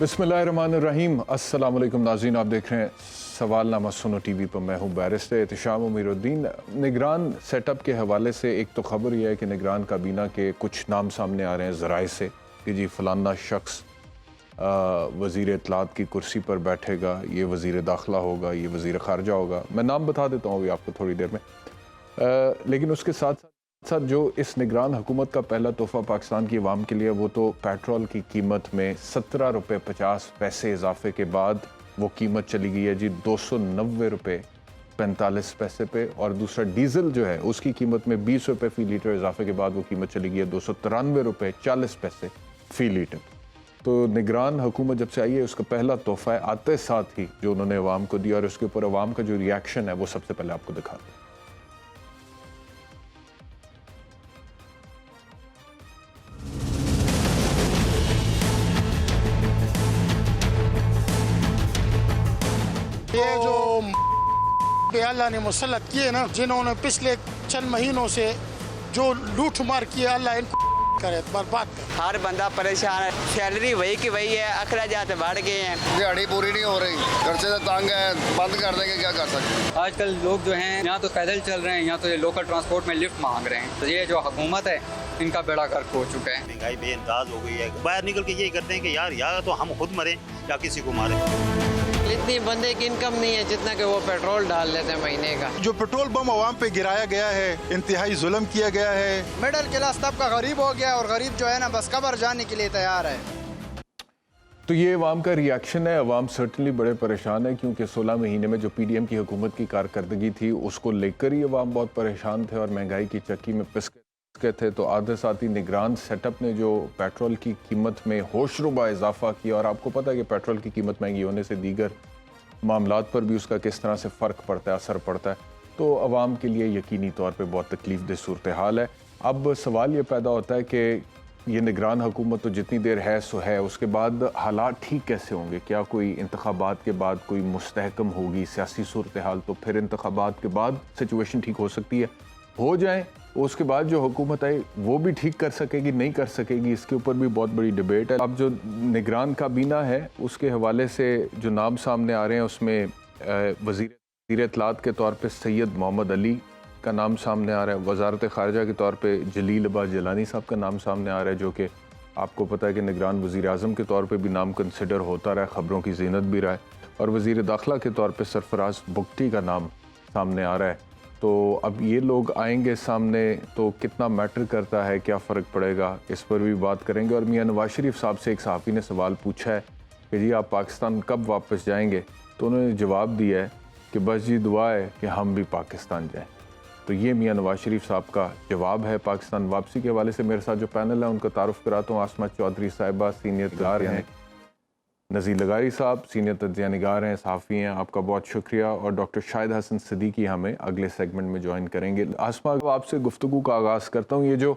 बिस्मिल्लाहिर्रहमानिर्रहीम। अस्सलाम वालेकुम नाज़रीन, आप देख रहे हैं सवालनामा सुनो टीवी पर। मैं हूं बैरिस्टर एहतिशाम अमीरुद्दीन। निगरान सेटअप के हवाले से एक तो ख़बर यह है कि निगरान काबीना के कुछ नाम सामने आ रहे हैं ज़राए से कि जी फ़लाना शख्स वज़ीर इत्तलात की कुर्सी पर बैठेगा, ये वज़ीर दाखिला होगा, ये वज़ीर ख़ारजा होगा। मैं नाम बता देता हूँ अभी आपको थोड़ी देर में। लेकिन उसके साथ साथ जो इस निगरान हुकूमत का पहला तोहफ़ा पाकिस्तान की अवाम के लिए, वो तो पेट्रोल की कीमत में 17 रुपये 50 पैसे इजाफे के बाद वो कीमत चली गई है जी 290 रुपये 45 पैसे पे। और दूसरा डीज़ल जो है उसकी कीमत में 20 रुपये फ़ी लीटर इजाफे के बाद वो कीमत चली गई है 293 रुपये 40 पैसे फ़ी लीटर। तो निगरान हुकूमत जब से आई है उसका पहला तोहफ़ा है, आते साथ ही जो उन्होंने अवाम को दिया, और उसके ऊपर अवाम का जो रिएक्शन है वो सबसे पहले आपको दिखाते हैं। ये जो अल्लाह ने मुसल्लत किए ना, जिन्होंने पिछले चंद महीनों से जो लूट मार किए, अल्लाह इनको करे, बर्बाद करे। हर बंदा परेशान है, सैलरी वही की वही है, अखराजात बढ़ गए हैं, दिहाड़ी पूरी नहीं हो रही, घर से तंग है, बंद कर देंगे, क्या कर सकते। आजकल लोग जो हैं यहाँ तो पैदल चल रहे हैं, यहाँ तो ये लोकल ट्रांसपोर्ट में लिफ्ट मांग रहे हैं। तो ये जो हुकूमत है इनका बेड़ा गर्क हो चुका है। महंगाई बेअंदाज हो गई है, बाहर निकल के यही करते हैं कि यार या तो हम खुद मरें या किसी को मारें। इतनी बंदे की इनकम नहीं है जितना कि वो पेट्रोल डाल लेते हैं महीने का। जो पेट्रोल बम अवाम पे गिराया गया है, इंतहाई जुल्म किया गया है। मिडिल क्लास तबका गरीब हो गया और गरीब जो है ना बस कब्र जाने के लिए तैयार है। तो ये अवाम का रिएक्शन है। अवाम सर्टनली बड़े परेशान है क्योंकि 16 महीने में जो पीडीएम की हुकूमत की कारकर्दगी थी उसको लेकर ही अवाम बहुत परेशान थे और महंगाई की चक्की में पिस के थे। तो आधे साथ ही निगरान सेटअप ने जो पेट्रोल की कीमत में होशरुबा इजाफा किया, और आपको पता है कि पेट्रोल की कीमत महंगी होने से दीगर मामलात पर भी उसका किस तरह से फ़र्क पड़ता है, असर पड़ता है। तो अवाम के लिए यकीनी तौर पे बहुत तकलीफ दह सूरत हाल है। अब सवाल ये पैदा होता है कि ये निगरान हुकूमत तो जितनी देर है सो है, उसके बाद हालात ठीक कैसे होंगे? क्या कोई इंतखाबात के बाद कोई मुस्तहकम होगी सियासी सूरत हाल? तो फिर इंतखाबात के बाद सिचुएशन ठीक हो सकती है, हो जाए उसके बाद जो हुकूमत आई वो भी ठीक कर सकेगी, नहीं कर सकेगी, इसके ऊपर भी बहुत बड़ी डिबेट है। अब जो निगरान काबीना है उसके हवाले से जो नाम सामने आ रहे हैं उसमें वज़ीर इत्तलात के तौर पे सैयद मोहम्मद अली का नाम सामने आ रहा है। वज़ारत ख़ारजा के तौर पे जलील अब्बास जिलानी साहब का नाम सामने आ रहा है, जो कि आपको पता है कि निगरान वज़ीर आज़म के तौर पर भी नाम कंसिडर होता रहा है, ख़बरों की ज़ीनत भी रहा है। और वज़ीर दाखिला के तौर पर सरफराज बुगटी का नाम सामने आ रहा है। तो अब ये लोग आएंगे सामने तो कितना मैटर करता है, क्या फ़र्क पड़ेगा, इस पर भी बात करेंगे। और मियां नवाज शरीफ साहब से एक सहाफ़ी ने सवाल पूछा है कि जी आप पाकिस्तान कब वापस जाएंगे, तो उन्होंने जवाब दिया है कि बस जी दुआ है कि हम भी पाकिस्तान जाएं। तो ये मियां नवाज शरीफ साहब का जवाब है पाकिस्तान वापसी के हवाले से। मेरे साथ जो पैनल है उनका तारुफ कराता हूँ। आसमा चौधरी साहिबा सीनियर निगार हैं, नज़ीर लगारी साहब सीनियर तज्ज़िया निगार हैं, सहाफ़ी हैं, आपका बहुत शुक्रिया। और डॉक्टर शाहिद हसन सिद्दीकी हमें अगले सेगमेंट में ज्वाइन करेंगे। आसमा, आपसे गुफ्तगू का आगाज़ करता हूँ। ये जो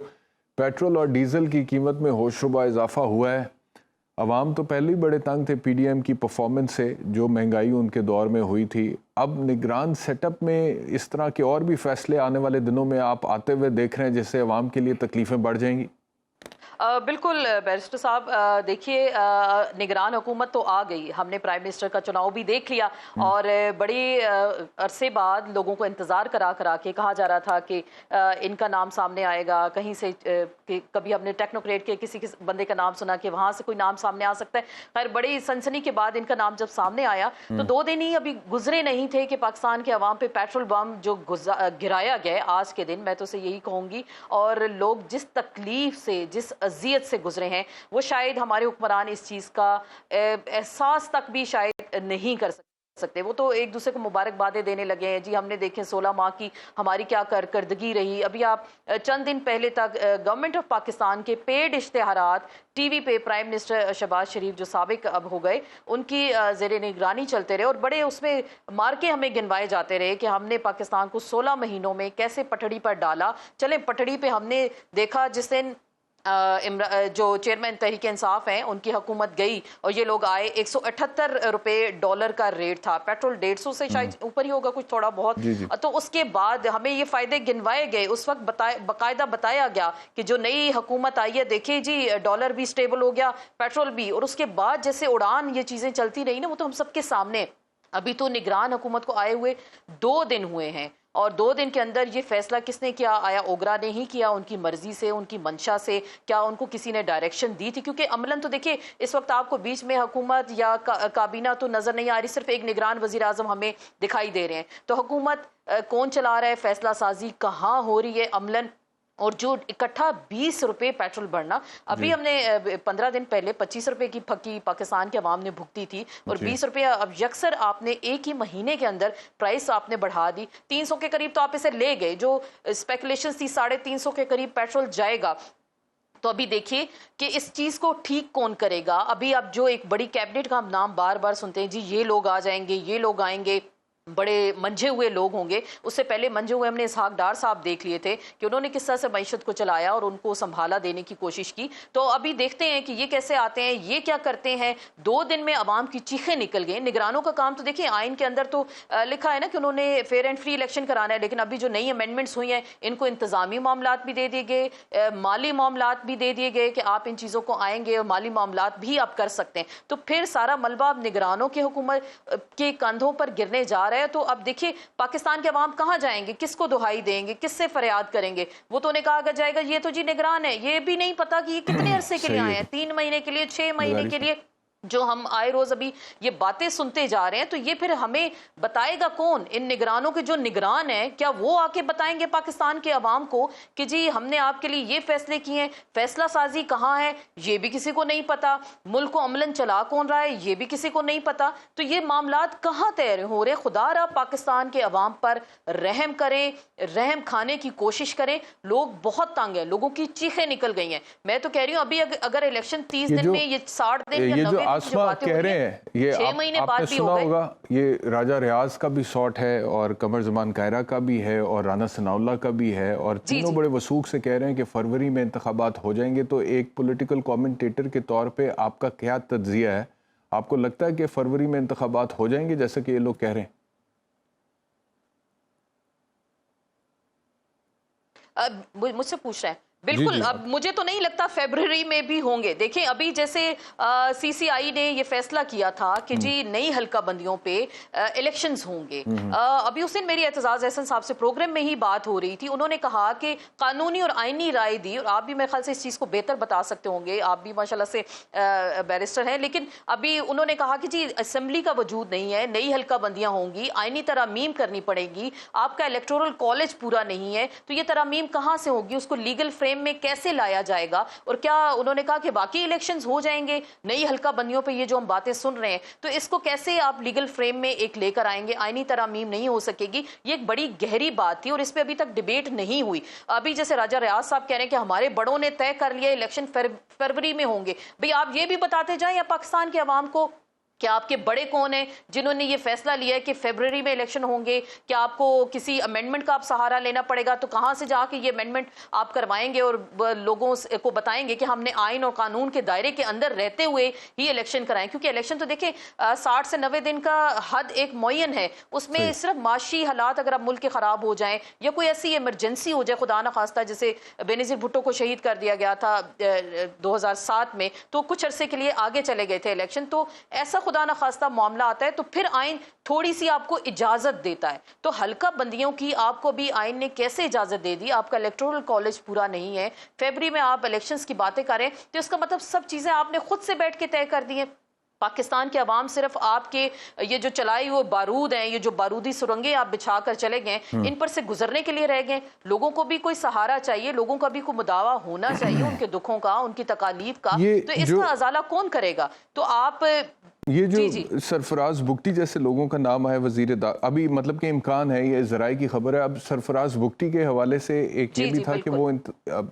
पेट्रोल और डीज़ल की कीमत में होशरुबा इजाफा हुआ है, अवाम तो पहले ही बड़े तंग थे पीडीएम की परफॉर्मेंस से, जो महंगाई उनके दौर में हुई थी। अब निगरान सेटअप में इस तरह के और भी फैसले आने वाले दिनों में आप आते हुए देख रहे हैं जिससे अवाम के लिए तकलीफ़ें बढ़ जाएंगी? बिल्कुल बैरिस्टर साहब, देखिए निगरान हुकूमत तो आ गई, हमने प्राइम मिनिस्टर का चुनाव भी देख लिया और बड़ी अरसे बाद लोगों को इंतज़ार करा करा के कहा जा रहा था कि इनका नाम सामने आएगा कहीं से, कि कभी हमने टेक्नोक्रेट के किसी बंदे का नाम सुना कि वहाँ से कोई नाम सामने आ सकता है। खैर बड़ी सनसनी के बाद इनका नाम जब सामने आया तो 2 दिन ही अभी गुजरे नहीं थे कि पाकिस्तान के अवाम पे पेट्रोल बम जो गिराया गया आज के दिन, मैं तो से यही कहूँगी, और लोग जिस तकलीफ से जिस अज़ियत से गुजरे हैं वो शायद हमारे हुक्मरान इस चीज़ का एहसास तक भी शायद नहीं कर सकते। वो तो एक दूसरे को मुबारकबादें देने लगे हैं जी, हमने देखे 16 माह की हमारी क्या कारकर्दगी रही। अभी आप चंद दिन पहले तक गवर्नमेंट ऑफ पाकिस्तान के पेड इश्तेहारात टीवी पे प्राइम मिनिस्टर शहबाज शरीफ जो साबिक अब हो गए उनकी ज़ेरे निगरानी चलते रहे और बड़े उसमें मार्के हमें गिनवाए जाते रहे कि हमने पाकिस्तान को 16 महीनों में कैसे पटड़ी पर डाला। चले पटड़ी पे हमने देखा जिस दिन जो चेयरमैन तहरीक इंसाफ हैं उनकी हुकूमत गई और ये लोग आए, 178 रुपए डॉलर का रेट था, पेट्रोल 150 से शायद ऊपर ही होगा कुछ थोड़ा बहुत। तो उसके बाद हमें ये फायदे गिनवाए गए, उस वक्त बाकायदा बताया गया कि जो नई हुकूमत आई है देखिए जी डॉलर भी स्टेबल हो गया, पेट्रोल भी, और उसके बाद जैसे उड़ान ये चीजें चलती रही ना वो तो हम सबके सामने। अभी तो निगरान हुकूमत को आए हुए 2 दिन हुए हैं और 2 दिन के अंदर ये फैसला किसने किया? आया ओगरा ने ही किया, उनकी मर्जी से, उनकी मंशा से? क्या उनको किसी ने डायरेक्शन दी थी? क्योंकि अमलन तो देखिए इस वक्त आपको बीच में हुकूमत या काबीना तो नजर नहीं आ रही, सिर्फ एक निगरान वजीर आजम हमें दिखाई दे रहे हैं। तो हुकूमत कौन चला रहा है, फैसला साजी कहाँ हो रही है अमलन? और जो इकट्ठा 20 रुपए पेट्रोल बढ़ना, अभी हमने 15 दिन पहले 25 रुपए की फकी पाकिस्तान के अवाम ने भुगती थी और 20 रुपए अब यकसर आपने एक ही महीने के अंदर प्राइस आपने बढ़ा दी। 300 के करीब तो आप इसे ले गए, जो स्पेकुलेशन थी 350 के करीब पेट्रोल जाएगा। तो अभी देखिए कि इस चीज को ठीक कौन करेगा। अभी अब जो एक बड़ी कैबिनेट का हम नाम बार बार सुनते हैं, जी ये लोग आ जाएंगे, ये लोग आएंगे, बड़े मंझे हुए लोग होंगे। उससे पहले मंझे हुए हमने इसहाक डार साहब देख लिए थे कि उन्होंने किस तरह से मईशत को चलाया और उनको संभाला देने की कोशिश की। तो अभी देखते हैं कि ये कैसे आते हैं, ये क्या करते हैं। 2 दिन में अवाम की चीखें निकल गई। निगरानों का काम तो देखिए आइन के अंदर तो लिखा है ना कि उन्होंने फेयर एंड फ्री इलेक्शन कराना है, लेकिन अभी जो नई अमेंडमेंट्स हुई हैं इनको इंतजामी मामलात भी दे दिए गए, माली मामलात भी दे दिए गए कि आप इन चीज़ों को आएंगे और माली मामलात भी आप कर सकते हैं। तो फिर सारा मलबा अब निगरानों की हुकूमत के कंधों पर गिरने जा रहा है। तो अब देखिए पाकिस्तान के अवाम कहां जाएंगे, किसको दुहाई देंगे, किससे फरियाद करेंगे? वो तो उन्हें कहा जाएगा ये तो जी निगरान है, ये भी नहीं पता कि ये कितने अरसे के लिए आए हैं, 3 महीने के लिए, 6 महीने के लिए। जो हम आए रोज अभी ये बातें सुनते जा रहे हैं, तो ये फिर हमें बताएगा कौन? इन निगरानों के जो निगरान हैं, क्या वो आके बताएंगे पाकिस्तान के अवाम को कि जी हमने आपके लिए ये फैसले किए हैं? फैसला साजी कहाँ है ये भी किसी को नहीं पता। मुल्क को अमलन चला कौन रहा है ये भी किसी को नहीं पता। तो ये मामलात कहाँ तय हो रहे? खुदा रहा पाकिस्तान के अवाम पर रहम करें, रहम खाने की कोशिश करें। लोग बहुत तंग हैं, लोगों की चीखें निकल गई हैं। मैं तो कह रही हूँ अभी अगर इलेक्शन 30 दिन में, ये 60 दिन या 90 आसमा कह रहे हैं, ये 6 महीने बाद आपने भी सुना हो गए। होगा, ये राजा रियाज का भी शॉट है और कमर जमान कायरा का भी है और राना सनाउल्लाह का भी है, और तीनों बड़े वसूख से कह रहे हैं कि फरवरी में इंतखाबात हो जाएंगे। तो एक पॉलिटिकल कमेंटेटर के तौर पे आपका क्या तज्जिया है? आपको लगता है कि फरवरी में इंतखाबात हो जाएंगे जैसे कि ये लोग कह रहे हैं? मुझसे पूछ रहे हैं। बिल्कुल, अब मुझे तो नहीं लगता फरवरी में भी होंगे। देखें अभी जैसे सीसीआई ने ये फैसला किया था कि जी नई हल्का बंदियों पे इलेक्शंस होंगे। अभी उस दिन मेरी एतजाज एहसन साहब से प्रोग्राम में ही बात हो रही थी। उन्होंने कहा कि कानूनी और आईनी राय दी, और आप भी मेरे ख्याल से इस चीज़ को बेहतर बता सकते होंगे, आप भी माशाल्लाह से बैरिस्टर हैं। लेकिन अभी उन्होंने कहा कि जी असेंबली का वजूद नहीं है, नई हल्का बंदियाँ होंगी, आईनी तरमीम करनी पड़ेगी, आपका इलेक्टोरल कॉलेज पूरा नहीं है, तो ये तरमीम कहाँ से होगी, उसको लीगल फ्रेम में कैसे लाया जाएगा? और क्या उन्होंने कहा कि बाकी इलेक्शंस हो जाएंगे नई हल्का बंदियों पे? ये जो हम बातें सुन रहे हैं, तो इसको कैसे आप लीगल फ्रेम में एक लेकर आएंगे? आईनी तरमीम नहीं हो सकेगी। ये एक बड़ी गहरी बात थी और इस पे अभी तक डिबेट नहीं हुई। अभी जैसे राजा रियाज साहब कह रहे हैं कि हमारे बड़ों ने तय कर लिया इलेक्शन फरवरी में होंगे। भाई आप ये भी बताते जाएं या पाकिस्तान के अवाम को क्या आपके बड़े कौन हैं जिन्होंने ये फैसला लिया है कि फरवरी में इलेक्शन होंगे? क्या आपको किसी अमेंडमेंट का आप सहारा लेना पड़ेगा? तो कहाँ से जाके ये अमेंडमेंट आप करवाएंगे और लोगों को बताएंगे कि हमने आइन और कानून के दायरे के अंदर रहते हुए ही इलेक्शन कराएं? क्योंकि इलेक्शन तो देखिए 60 से 90 दिन का हद एक मुअय्यन है, उसमें सिर्फ माशी हालात अगर अब मुल्क के खराब हो जाएं या कोई ऐसी इमरजेंसी हो जाए, खुदा न खास्ता, जैसे बेनज़ीर भुट्टो को शहीद कर दिया गया था 2007 में, तो कुछ अरसे के लिए आगे चले गए थे इलेक्शन, तो ऐसा खुदा न खास्ता मामला आता है तो फिर आइन थोड़ी सी आपको इजाजत देता है। तो हल्का बंदियों की आपको भी आइन ने कैसे इजाजत दे दी? आपका इलेक्टोरल कॉलेज पूरा नहीं है, फरवरी में आप इलेक्शंस की बातें करें, तो इसका मतलब सब चीजें आपने खुद से बैठ के तय कर दी हैं। पाकिस्तान के अवाम सिर्फ आपके ये जो चलाई हुए बारूद हैं, ये जो बारूदी सुरंगें आप बिछा कर चले गए, इन पर से गुजरने के लिए रह गए। लोगों को भी कोई सहारा चाहिए, लोगों का भी कोई मुदावा होना चाहिए उनके दुखों का, उनकी तकालीफ का। तो इसका अजाला कौन करेगा? तो आप ये जो सरफराज बुगटी जैसे लोगों का नाम है वजीर अभी मतलब कि इम्कान है, ये ज़राए की खबर है। अब सरफराज बुगटी के हवाले से एक ये भी था कि वो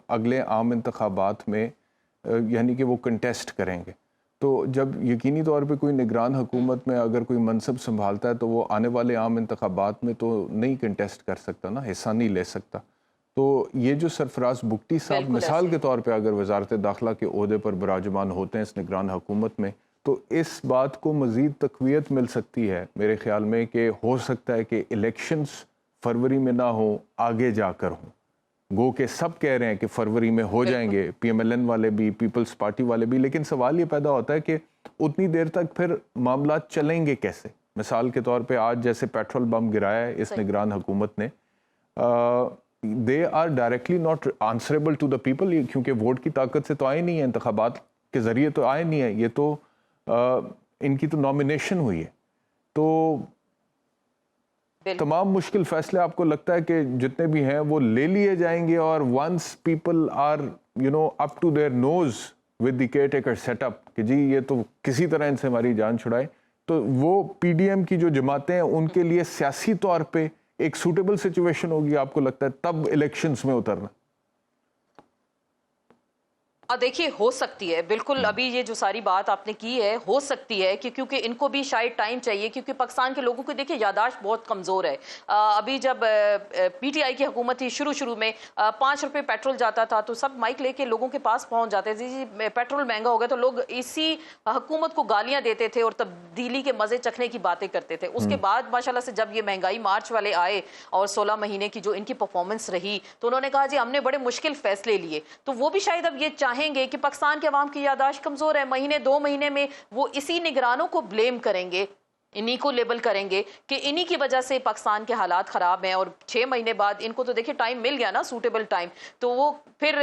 अगले आम इंतखाबात में यानी कि वो कंटेस्ट करेंगे। तो जब यकीनी तौर पे कोई निगरान हुकूमत में अगर कोई मनसब संभालता है तो वो आने वाले आम इंतखाबात में तो नहीं कंटेस्ट कर सकता ना, हिस्सा नहीं ले सकता। تو یہ جو سرفراز بگٹی صاحب بالکل مثال ایسے کے طور پہ اگر وزارت داخلہ کے عہدے پر براجمان ہوتے ہیں اس نگران حکومت میں، تو اس بات کو مزید تقویت مل سکتی ہے میرے خیال میں کہ ہو سکتا ہے کہ الیکشنز فروری میں نہ ہوں، آگے جا کر ہوں. گو کہ سب کہہ رہے ہیں کہ فروری میں ہو جائیں گے، پی ایم ایل این والے بھی، پیپلز پارٹی والے بھی، لیکن سوال یہ پیدا ہوتا ہے کہ اتنی دیر تک پھر معاملات چلیں گے کیسے؟ مثال کے طور پہ آج جیسے پیٹرول بم گرایا ہے اس نگران حکومت نے، they are directly not answerable to the people, کیونکہ ووٹ کی طاقت سے تو آئے نہیں ہیں، انتخابات کے ذریعے تو آئے نہیں ہیں، یہ تو ان کی تو نامینیشن ہوئی ہے. تو تمام مشکل فیصلے آپ کو لگتا ہے کہ جتنے بھی ہیں وہ لے لیے جائیں گے، اور once people are up to their nose with the caretaker set up کہ جی یہ تو کسی طرح ان سے ہماری جان چھڑائے، تو وہ پی ڈی ایم کی جو جماعتیں ہیں ان کے لیے سیاسی طور پہ ایک سوٹیبل سچویشن ہوگی، آپ کو لگتا ہے تب الیکشنز میں اترنا؟ دیکھیے ہو سکتی ہے بالکل، ابھی یہ جو ساری بات آپ نے کی ہے ہو سکتی ہے کہ کیونکہ ان کو بھی شاید ٹائم چاہیے، کیونکہ پاکستان کے لوگوں کو دیکھیں یاداشت بہت کمزور ہے. ابھی جب پی ٹی آئی کی حکومت تھی شروع میں 5 روپے پیٹرول جاتا تھا تو سب مائک لے کے لوگوں کے پاس پہنچ جاتے تھے، جی پیٹرول مہنگا ہو گیا، تو لوگ اسی حکومت کو گالیاں دیتے تھے اور تبدیلی کے مزے چکھنے کی باتیں کرتے تھے. اس کے بعد ماشاءاللہ سے جب یہ مہنگائی مارچ والے آئے اور 16 مہینے کی جو ان کی پرفارمنس رہی تو انہوں نے کہا جی ہم نے بڑے مشکل فیصلے لیے. تو وہ بھی شاید اب یہ چاہیں گے کہ پاکستان کے عوام کی یاداشت کمزور ہے، مہینے 2 مہینے میں وہ اسی نگرانوں کو بلیم کریں گے، انہی کو لیبل کریں گے کہ انہی کی وجہ سے پاکستان کے حالات خراب ہیں، اور 6 مہینے بعد ان کو تو دیکھیں ٹائم مل گیا نا، سوٹیبل ٹائم، تو وہ پھر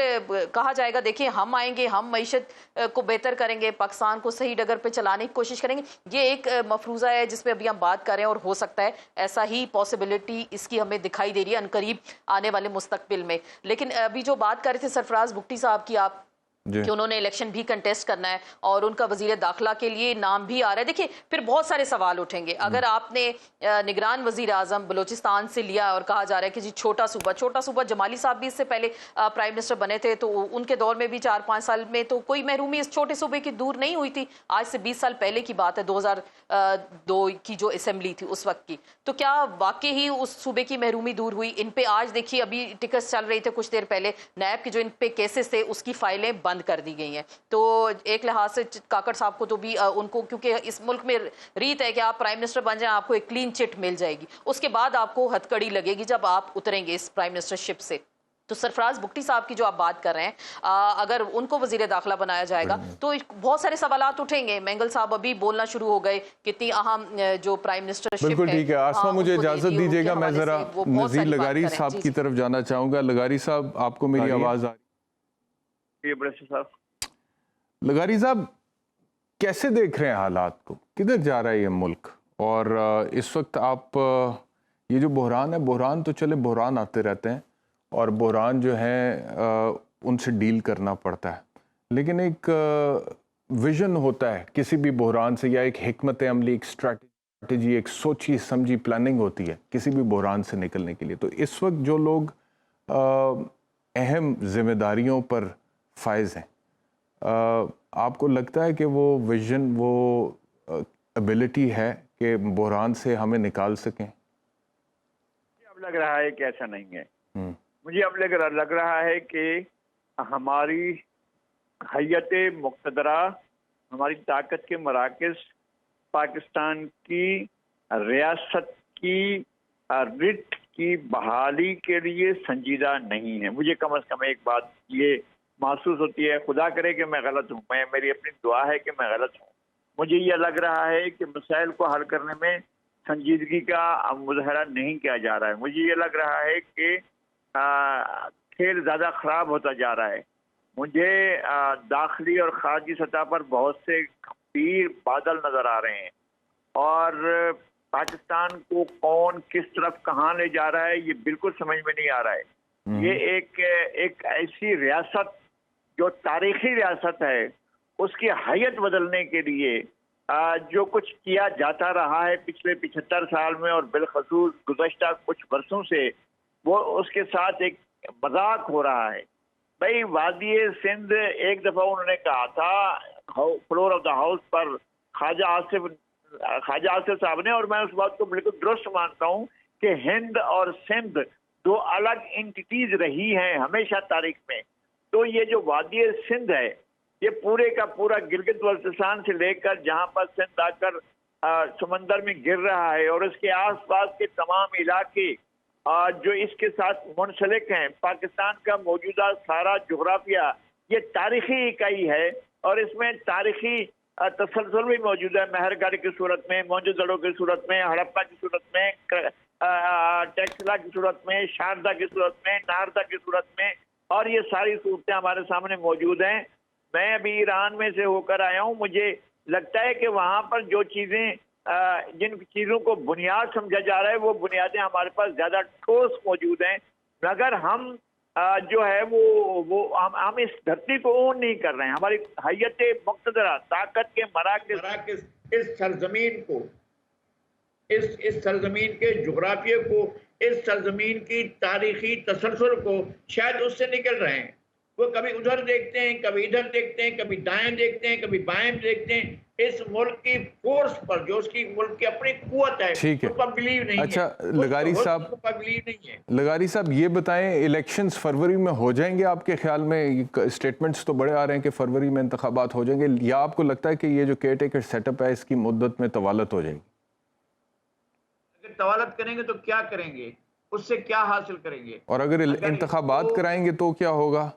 کہا جائے گا دیکھیں ہم آئیں گے، ہم معیشت کو بہتر کریں گے، پاکستان کو صحیح ڈگر پہ چلانے کی کوشش کریں گے. یہ ایک مفروضہ ہے جس پہ ابھی ہم بات کر رہے ہیں، اور ہو سکتا ہے ایسا ہی پاسبلٹی اس کی ہمیں دکھائی دے رہی ہے عنقریب آنے والے مستقبل میں. لیکن ابھی جو بات کر رہے تھے سرفراز بگٹی صاحب کی آپ کہ انہوں نے الیکشن بھی کنٹیسٹ کرنا ہے اور ان کا وزیر داخلہ کے لیے نام بھی آ رہا ہے. دیکھیں پھر بہت سارے سوال اٹھیں گے. اگر آپ نے نگران وزیر اعظم بلوچستان سے لیا اور کہا جا رہا ہے کہ جی چھوٹا صوبہ، جمالی صاحب بھی اس سے پہلے پرائم منسٹر بنے تھے تو ان کے دور میں بھی 4-5 سال میں تو کوئی محرومی اس چھوٹے صوبے کی دور نہیں ہوئی تھی. آج سے 20 سال پہلے کی بات ہے، 2002 کی جو اسمبلی تھی اس وقت کی. تو کیا واقعی ہی اس صوبے کی محرومی دور ہوئی؟ ان پہ آج دیکھیے ابھی ٹکٹس چل رہی تھے کچھ دیر پہلے، نیب کے جو ان پہ کیسز تھے اس کی فائلیں بند کر دی گئی ہیں. تو ایک لحاظ سے کاکڑ صاحب کو تو بھی ان کو، کیونکہ اس ملک میں ریت ہے کہ آپ پرائم منسٹر بن جائیں آپ کو ایک کلین چٹ مل جائے گی، اس کے بعد آپ کو ہتھ کڑی لگے گی جب آپ اتریں گے اس پرائم منسٹر شپ سے. تو سرفراز بگٹی صاحب کی جو آپ بات کر رہے ہیں، اگر ان کو وزیر داخلہ بنایا جائے گا تو بہت سارے سوالات اٹھیں گے. مینگل صاحب ابھی بولنا شروع ہو گئے کتنی اہم جو پرائم منسٹر شپ ہے. بالکل ٹھیک ہے آسما، مجھے اجازت دیجیے گا، میں ذرا نذیر لغاری صاحب کی طرف جانا چاہوں گا. لغاری صاحب آپ کو میری آواز آ رہی ہے؟ لغاری صاحب کیسے دیکھ رہے ہیں حالات کو، کدھر جا رہا ہے یہ ملک؟ اور اس وقت آپ یہ جو بحران ہے، بحران تو چلے بحران آتے رہتے ہیں اور بحران جو ہیں ان سے ڈیل کرنا پڑتا ہے، لیکن ایک ویژن ہوتا ہے کسی بھی بحران سے، یا ایک حکمت عملی، ایک اسٹریٹجی، ایک سوچی سمجھی پلاننگ ہوتی ہے کسی بھی بحران سے نکلنے کے لیے. تو اس وقت جو لوگ اہم ذمہ داریوں پر فائز ہیں، آپ کو لگتا ہے کہ وہ ویژن، وہ ایبلٹی ہے کہ بحران سے ہمیں نکال سکیں؟ اب لگ رہا ہے کہ ایسا نہیں ہے. مجھے اب لگ رہا ہے کہ ہماری حیت مقتدرہ، ہماری طاقت کے مراکز پاکستان کی ریاست کی رٹ کی بحالی کے لیے سنجیدہ نہیں ہے. مجھے کم از کم ایک بات یہ محسوس ہوتی ہے، خدا کرے کہ میں غلط ہوں، میری اپنی دعا ہے کہ میں غلط ہوں. مجھے یہ لگ رہا ہے کہ مسائل کو حل کرنے میں سنجیدگی کا مظاہرہ نہیں کیا جا رہا ہے. مجھے یہ لگ رہا ہے کہ کھیل زیادہ خراب ہوتا جا رہا ہے. مجھے داخلی اور خارجی سطح پر بہت سے گھمبیر بادل نظر آ رہے ہیں، اور پاکستان کو کون کس طرف کہاں لے جا رہا ہے یہ بالکل سمجھ میں نہیں آ رہا ہے. یہ ایک ایسی ریاست جو تاریخی ریاست ہے، اس کی حیت بدلنے کے لیے جو کچھ کیا جاتا رہا ہے پچھلے 75 سال میں اور بالخصوص گزشتہ کچھ برسوں سے، وہ اس کے ساتھ ایک مذاق ہو رہا ہے. بھائی وادی سندھ ایک دفعہ انہوں نے کہا تھا فلور آف دا ہاؤس پر خواجہ آصف صاحب نے، اور میں اس بات کو بالکل درست مانتا ہوں کہ ہند اور سندھ دو الگ انٹیٹیز رہی ہیں ہمیشہ تاریخ میں. تو یہ جو وادی سندھ ہے یہ پورے کا پورا گلگت بلتستان سے لے کر جہاں پر سندھ آ کر سمندر میں گر رہا ہے اور اس کے آس پاس کے تمام علاقے جو اس کے ساتھ منسلک ہیں، پاکستان کا موجودہ سارا جغرافیہ یہ تاریخی اکائی ہے اور اس میں تاریخی تسلسل بھی موجود ہے. مہر گڑھ کی صورت میں، موہنجو-دڑو کی صورت میں، ہڑپا کی صورت میں، ٹیکسلا کی صورت میں، شاردا کی صورت میں، ناردا کی صورت میں، اور یہ ساری صورتیں ہمارے سامنے موجود ہیں. میں ابھی ایران میں سے ہو کر آیا ہوں. مجھے لگتا ہے کہ وہاں پر جو چیزیں جن چیزوں کو بنیاد سمجھا جا رہا ہے وہ بنیادیں ہمارے پاس زیادہ ٹھوس موجود ہیں، مگر ہم جو ہے وہ ہم اس دھرتی کو اون نہیں کر رہے ہیں. ہماری حیت مقتدرہ طاقت کے مراکز اس سرزمین کو، اس سرزمین کے جغرافیے کو، اس سرزمین کی تاریخی تسلسل کو شاید اس سے نکل رہے ہیں. وہ کبھی ادھر دیکھتے ہیں، کبھی ادھر دیکھتے ہیں، کبھی دائیں دیکھتے ہیں، کبھی بائیں دیکھتے ہیں. اس ملک کی فورس پر جو اس کی ملک کی اپنی قوت ہے ٹھیک ہے. اس پر بلیو نہیں ہے. اچھا لغاری صاحب، لغاری صاحب یہ بتائیں الیکشنز فروری میں ہو جائیں گے آپ کے خیال میں؟ اسٹیٹمنٹس تو بڑے آ رہے ہیں کہ فروری میں انتخابات ہو جائیں گے، یا آپ کو لگتا ہے کہ یہ جو کیئر ٹیکر سیٹ اپ ہے اس کی مدت میں طوالت ہو جائے گی؟ اگر طوالت کریں گے تو کیا کریں گے؟ اس سے کیا حاصل کریں گے؟ اور اگر انتخابات کرائیں گے تو کیا ہوگا؟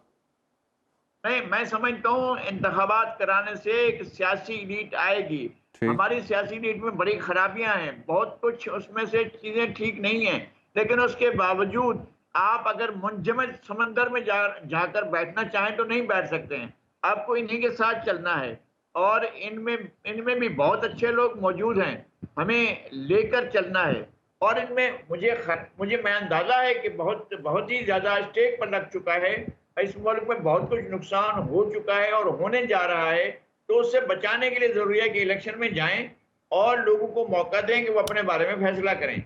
میں سمجھتا ہوں انتخابات کرانے سے ایک سیاسی ایلیٹ آئے گی. ہماری سیاسی ایلیٹ میں بڑی خرابیاں ہیں، بہت کچھ اس میں سے چیزیں ٹھیک نہیں ہیں، لیکن اس کے باوجود آپ اگر منجمد سمندر میں جا کر بیٹھنا چاہیں تو نہیں بیٹھ سکتے ہیں. آپ کو انہی کے ساتھ چلنا ہے اور ان میں بھی بہت اچھے لوگ موجود ہیں، ہمیں لے کر چلنا ہے. اور ان میں مجھے میں اندازہ ہے کہ بہت ہی زیادہ اسٹیک پر لگ چکا ہے. اس ملک میں بہت کچھ نقصان ہو چکا ہے اور ہونے جا رہا ہے. تو اس سے بچانے کے لیے ضروری ہے کہ الیکشن میں جائیں اور لوگوں کو موقع دیں کہ وہ اپنے بارے میں فیصلہ کریں.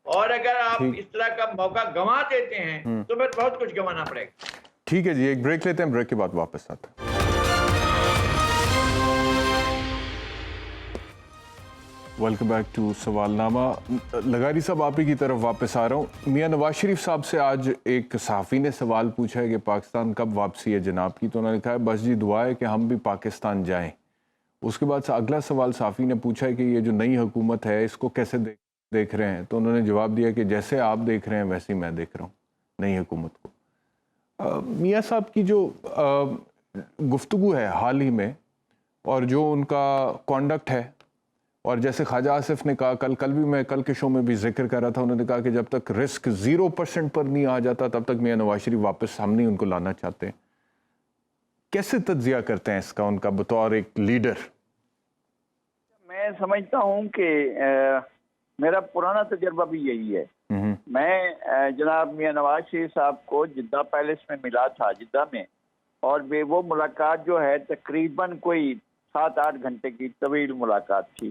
اور اگر آپ اس طرح کا موقع گنوا دیتے ہیں تو پھر بہت کچھ گنوانا پڑے گا. ٹھیک ہے جی، ایک بریک لیتے ہیں، بریک کے بعد واپس آتے ہیں. ویلکم بیک ٹو سوال نامہ. لغاری صاحب آپ ہی کی طرف واپس آ رہا ہوں. میاں نواز شریف صاحب سے آج ایک صحافی نے سوال پوچھا ہے کہ پاکستان کب واپسی ہے جناب کی، تو انہوں نے کہا ہے بس جی دعا ہے کہ ہم بھی پاکستان جائیں. اس کے بعد اگلا سوال صحافی نے پوچھا ہے کہ یہ جو نئی حکومت ہے اس کو کیسے دیکھ رہے ہیں، تو انہوں نے جواب دیا کہ جیسے آپ دیکھ رہے ہیں ویسے ہی میں دیکھ رہا ہوں نئی حکومت کو. میاں صاحب کی جو گفتگو ہے حال ہی میں اور جو ان کا کانڈکٹ ہے، اور جیسے خواجہ آصف نے کہا، کل بھی میں کل کے شو میں بھی ذکر کر رہا تھا، انہوں نے کہا کہ جب تک رسک 0% پر نہیں آ جاتا تب تک میاں نواز شریف واپس ہم نہیں ان کو لانا چاہتے. کیسے تجزیہ کرتے ہیں اس کا ان کا بطور ایک لیڈر؟ میں سمجھتا ہوں کہ میرا پرانا تجربہ بھی یہی ہے. میں جناب میاں نواز شریف صاحب کو جدہ پیلس میں ملا تھا، جدہ میں، اور وہ ملاقات جو ہے تقریباً کوئی 7-8 گھنٹے کی طویل ملاقات تھی.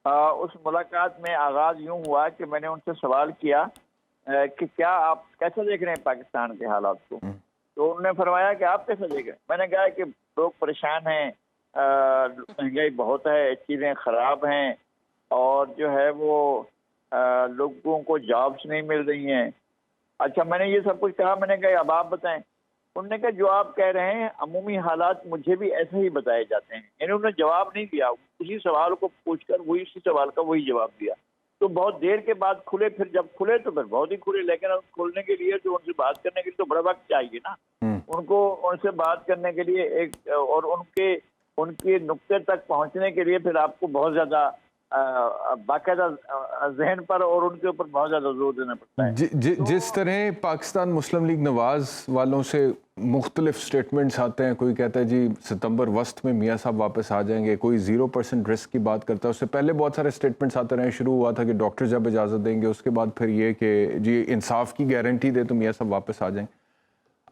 اس ملاقات میں آغاز یوں ہوا کہ میں نے ان سے سوال کیا کہ کیا آپ کیسے دیکھ رہے ہیں پاکستان کے حالات کو؟ تو انہوں نے فرمایا کہ آپ کیسے دیکھ رہے ہیں؟ میں نے کہا کہ لوگ پریشان ہیں، مہنگائی بہت ہے، چیزیں خراب ہیں، اور جو ہے وہ لوگوں کو جابس نہیں مل رہی ہیں. اچھا میں نے یہ سب کچھ کہا، میں نے کہا اب آپ بتائیں. انہوں نے کہا جو آپ کہہ رہے ہیں عمومی حالات مجھے بھی ایسے ہی بتائے جاتے ہیں. یعنی انہوں نے جواب نہیں دیا، اسی سوال کو پوچھ کر اسی سوال کا وہی جواب دیا. تو بہت دیر کے بعد کھلے، پھر جب کھلے تو پھر بہت ہی کھلے، لیکن کھولنے کے لیے تو ان سے بات کرنے کے لیے تو بڑا وقت چاہیے نا. ان کو ان سے بات کرنے کے لیے ایک اور ان کے نقطے تک پہنچنے کے لیے پھر آپ کو بہت زیادہ باقاعدہ ذہن پر اور ان کے اوپر بہت زیادہ زور دینا پڑتا ہے. جس طرح پاکستان مسلم لیگ نواز والوں سے مختلف سٹیٹمنٹس آتے ہیں، کوئی کہتا ہے جی ستمبر وسط میں میاں صاحب واپس آ جائیں گے، کوئی 0% رسک کی بات کرتا ہے. اس سے پہلے بہت سارے سٹیٹمنٹس آتے رہے، شروع ہوا تھا کہ ڈاکٹر جب اجازت دیں گے، اس کے بعد پھر یہ کہ جی انصاف کی گارنٹی دے تو میاں صاحب واپس آ جائیں.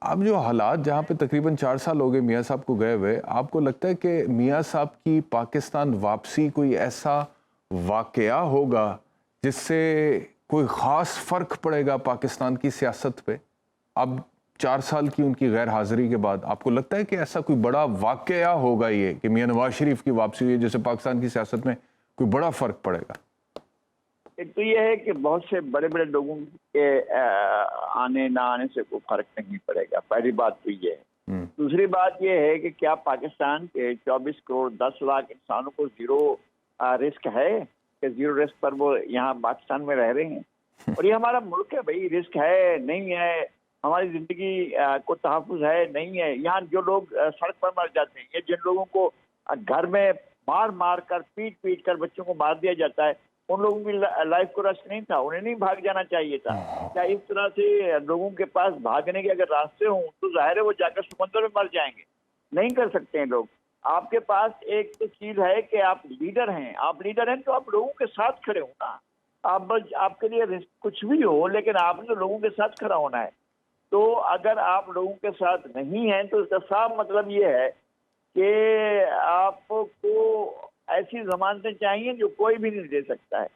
اب جو حالات جہاں پہ تقریباً 4 سال ہو گئے میاں صاحب کو گئے ہوئے، آپ کو لگتا ہے کہ میاں صاحب کی پاکستان واپسی کوئی ایسا واقعہ ہوگا جس سے کوئی خاص فرق پڑے گا پاکستان کی سیاست پہ؟ اب 4 سال کی ان کی غیر حاضری کے بعد آپ کو لگتا ہے کہ ایسا کوئی بڑا واقعہ ہوگا یہ کہ میاں نواز شریف کی واپسی ہوئی ہے جس سے پاکستان کی سیاست میں کوئی بڑا فرق پڑے گا؟ ایک تو یہ ہے کہ بہت سے بڑے بڑے لوگوں کے آنے نہ آنے سے کوئی فرق نہیں پڑے گا، پہلی بات تو یہ ہے۔ دوسری بات یہ ہے کہ کیا پاکستان کے 24 کروڑ 10 لاکھ انسانوں کو زیرو رسک ہے کہ زیرو رسک پر وہ یہاں پاکستان میں رہ رہے ہیں؟ اور یہ ہمارا ملک ہے بھائی، رسک ہے نہیں ہے، ہماری زندگی کو تحفظ ہے نہیں ہے؟ یہاں جو لوگ سڑک پر مر جاتے ہیں، یہ جن لوگوں کو گھر میں مار مار کر پیٹ کر بچوں کو مار دیا جاتا ہے، ان لوگوں کی لائف کو رسک نہیں تھا، انہیں نہیں بھاگ جانا چاہیے تھا؟ کیا اس طرح سے لوگوں کے پاس بھاگنے کے اگر راستے ہوں تو ظاہر ہے وہ جا کر سمندر میں مر جائیں گے، نہیں کر سکتے ہیں لوگ۔ آپ کے پاس ایک تو چیز ہے کہ آپ لیڈر ہیں، تو آپ لوگوں کے ساتھ کھڑے ہوں نا۔ آپ کے لیے کچھ بھی ہو لیکن آپ نے تو لوگوں کے ساتھ کھڑا ہونا ہے۔ تو اگر آپ لوگوں کے ساتھ نہیں ہیں تو اس کا صاف مطلب یہ ہے کہ آپ کو ایسی ضمانتیں چاہیے جو کوئی بھی نہیں دے سکتا ہے۔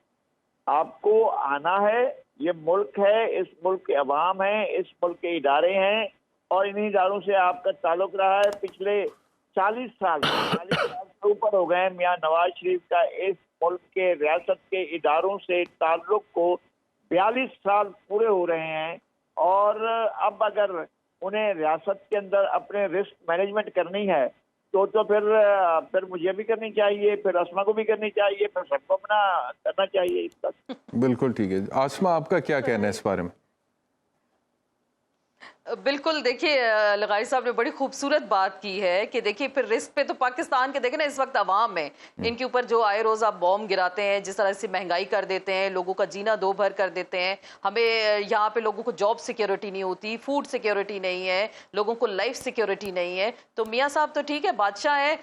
آپ کو آنا ہے، یہ ملک ہے، اس ملک کے عوام ہیں، اس ملک کے ادارے ہیں، اور انہی اداروں سے آپ کا تعلق رہا ہے پچھلے 40 سال سے اوپر ہو گئے ہیں۔ میاں نواز شریف کا اس ملک کے ریاست کے اداروں سے تعلق کو 42 سال پورے ہو رہے ہیں، اور اب اگر انہیں ریاست کے اندر اپنے رسک مینجمنٹ کرنی ہے تو پھر مجھے بھی کرنی چاہیے، پھر اسما کو بھی کرنی چاہیے، پھر سب کو اپنا کرنا چاہیے اس کا۔ بالکل ٹھیک ہے۔ آسما، آپ کا کیا کہنا ہے اس بارے میں؟ بالکل، دیکھیے لغاری صاحب نے بڑی خوبصورت بات کی ہے کہ دیکھیے پھر رسک پہ تو پاکستان کے دیکھیں نا اس وقت عوام ہے، ان کے اوپر جو آئے روز آپ بوم گراتے ہیں، جس طرح سے مہنگائی کر دیتے ہیں، لوگوں کا جینا دو بھر کر دیتے ہیں، ہمیں یہاں پہ لوگوں کو جاب سیکیورٹی نہیں ہوتی، فوڈ سیکیورٹی نہیں ہے، لوگوں کو لائف سیکیورٹی نہیں ہے۔ تو میاں صاحب تو ٹھیک ہے بادشاہ ہیں،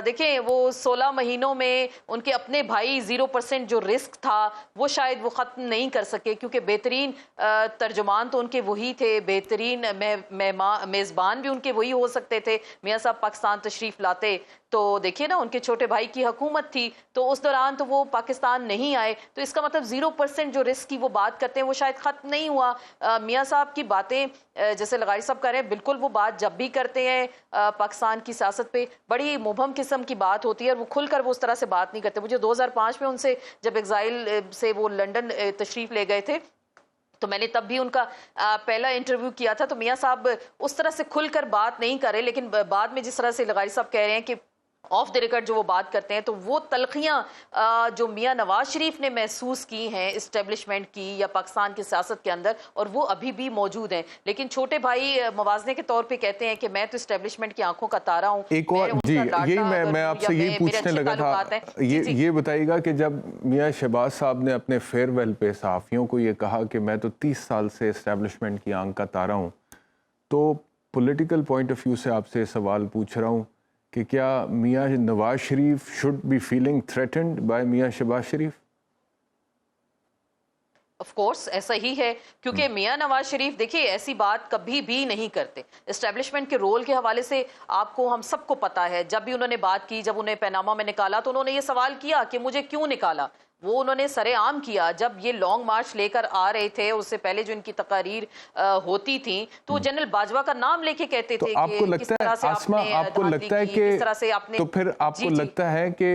دیکھیں وہ 16 مہینوں میں ان کے اپنے بھائی 0% جو رسک تھا وہ شاید وہ ختم نہیں کر سکے، کیونکہ بہترین ترجمان تو ان کے وہی تھے، بہترین میزبان بھی ان کے وہی ہو سکتے تھے۔ میاں صاحب پاکستان تشریف لاتے تو دیکھیے نا ان کے چھوٹے بھائی کی حکومت تھی تو اس دوران تو وہ پاکستان نہیں آئے، تو اس کا مطلب 0% جو رسک کی وہ بات کرتے ہیں وہ شاید ختم نہیں ہوا۔ میاں صاحب کی باتیں جیسے لغاری صاحب کہہ رہے ہیں، بالکل وہ بات جب بھی کرتے ہیں پاکستان کی سیاست پہ بڑی مبہم قسم کی بات ہوتی ہے، اور وہ کھل کر وہ اس طرح سے بات نہیں کرتے۔ مجھے 2005 میں ان سے جب ایگزائل سے وہ لنڈن تشریف لے گئے تھے تو میں نے تب بھی ان کا پہلا انٹرویو کیا تھا، تو میاں صاحب اس طرح سے کھل کر بات نہیں کر رہے، لیکن بعد میں جس طرح سے لغاری صاحب کہہ رہے ہیں کہ آف دی ریکارڈ جو وہ بات کرتے ہیں، تو وہ تلخیاں جو میاں نواز شریف نے محسوس کی ہیں اسٹیبلشمنٹ کی یا پاکستان کی سیاست کے اندر، اور وہ ابھی بھی موجود ہیں۔ لیکن چھوٹے بھائی موازنے کے طور پہ کہتے ہیں کہ میں تو اسٹیبلشمنٹ کی آنکھوں کا تارا ہوں۔ ایک اور جی، یہی میں آپ سے یہی پوچھنے لگا تھا، یہ بتائیے گا کہ جب میاں شہباز صاحب نے اپنے فیئر ویل پہ صحافیوں کو یہ کہا کہ میں تو 30 سال سے اسٹیبلشمنٹ کی آنکھ کا تارا ہوں، تو پولیٹیکل پوائنٹ آف ویو سے آپ سے سوال پوچھ رہا ہوں کہ کیا Mian Nawaz Sharif should be feeling threatened by میاں شہباز شریف؟ آف کورس ایسا ہی ہے، کیونکہ میاں نواز شریف دیکھیے ایسی بات کبھی بھی نہیں کرتے۔ اسٹیبلشمنٹ کے رول کے حوالے سے آپ کو ہم سب کو پتا ہے، جب بھی انہوں نے بات کی، جب انہیں پیناما میں نکالا تو انہوں نے یہ سوال کیا کہ مجھے کیوں نکالا، وہ انہوں نے سرے عام کیا۔ جب یہ لانگ مارچ لے کر آ رہے تھے، اس سے پہلے جو ان کی تقاریر ہوتی تھیں تو وہ جنرل باجوہ کا نام لے کے کہتے تھے آپ کو لگتا ہے آسما، آپ کو لگتا ہے کہ تو پھر آپ کو لگتا ہے کہ